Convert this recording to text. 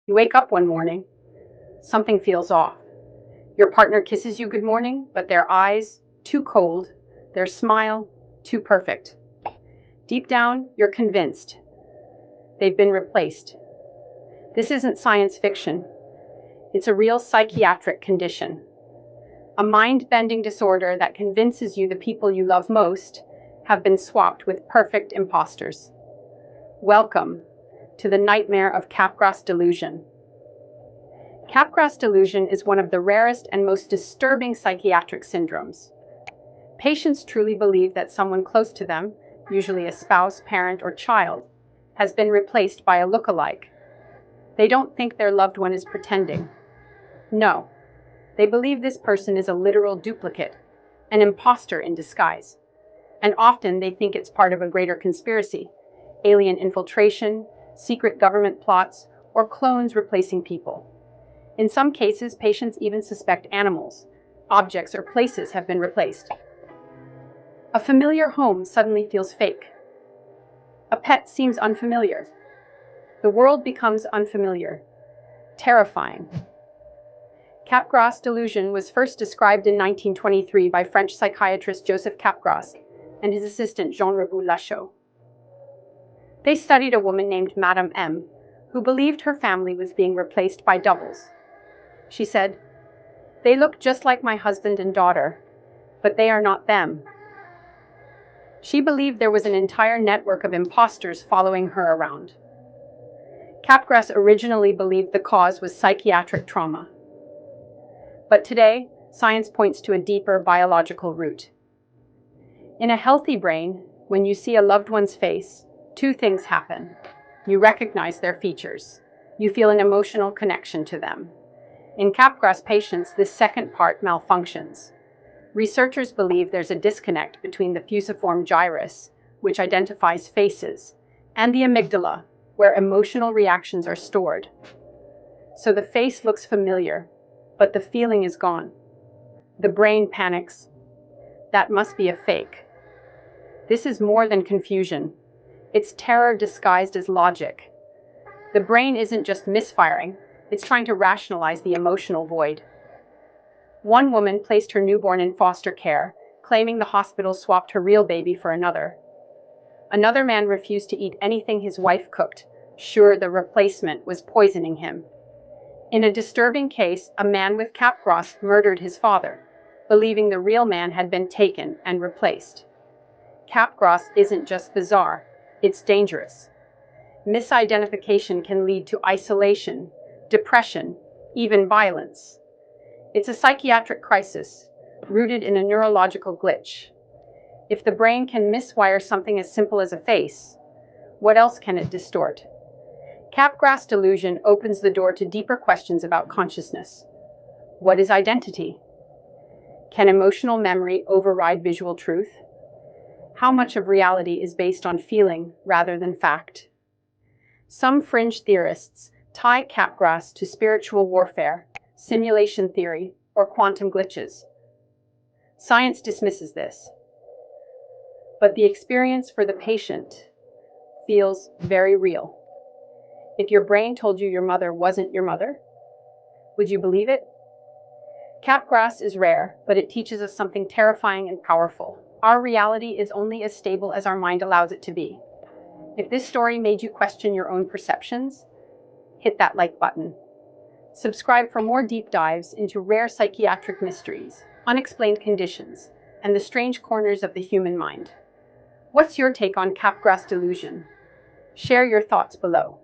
You wake up one morning, something feels off. Your partner kisses you good morning, but their eyes, too cold, their smile, too perfect. Deep down, you're convinced they've been replaced. This isn't science fiction. It's a real psychiatric condition. A mind-bending disorder that convinces you the people you love most have been swapped with perfect imposters. Welcome to the nightmare of Capgras Delusion. Capgras delusion is one of the rarest and most disturbing psychiatric syndromes. Patients truly believe that someone close to them, usually a spouse, parent, or child, has been replaced by a look-alike. They don't think their loved one is pretending. No, they believe this person is a literal duplicate, an imposter in disguise. And often they think it's part of a greater conspiracy, alien infiltration, secret government plots, or clones replacing people. In some cases, patients even suspect animals, objects, or places have been replaced. A familiar home suddenly feels fake. A pet seems unfamiliar. The world becomes unfamiliar, terrifying. Capgras delusion was first described in 1923 by French psychiatrist Joseph Capgras and his assistant Jean-Reboul Lachaud. They studied a woman named Madame M, who believed her family was being replaced by doubles. She said, "They look just like my husband and daughter, but they are not them." She believed there was an entire network of imposters following her around. Capgras originally believed the cause was psychiatric trauma. But today, science points to a deeper biological root. In a healthy brain, when you see a loved one's face, two things happen. You recognize their features. You feel an emotional connection to them. In Capgras patients, this second part malfunctions. Researchers believe there's a disconnect between the fusiform gyrus, which identifies faces, and the amygdala, where emotional reactions are stored. So the face looks familiar, but the feeling is gone. The brain panics. That must be a fake. This is more than confusion. It's terror disguised as logic. The brain isn't just misfiring, it's trying to rationalize the emotional void. One woman placed her newborn in foster care, claiming the hospital swapped her real baby for another. Another man refused to eat anything his wife cooked, sure the replacement was poisoning him. In a disturbing case, a man with Capgras murdered his father, believing the real man had been taken and replaced. Capgras isn't just bizarre, it's dangerous. Misidentification can lead to isolation, depression, even violence. It's a psychiatric crisis, rooted in a neurological glitch. If the brain can miswire something as simple as a face, what else can it distort? Capgras delusion opens the door to deeper questions about consciousness. What is identity? Can emotional memory override visual truth? How much of reality is based on feeling rather than fact? Some fringe theorists tie Capgras to spiritual warfare, simulation theory, or quantum glitches. Science dismisses this, but the experience for the patient feels very real. If your brain told you your mother wasn't your mother, would you believe it? Capgras is rare, but it teaches us something terrifying and powerful. Our reality is only as stable as our mind allows it to be. If this story made you question your own perceptions, hit that like button. Subscribe for more deep dives into rare psychiatric mysteries, unexplained conditions, and the strange corners of the human mind. What's your take on Capgras delusion? Share your thoughts below.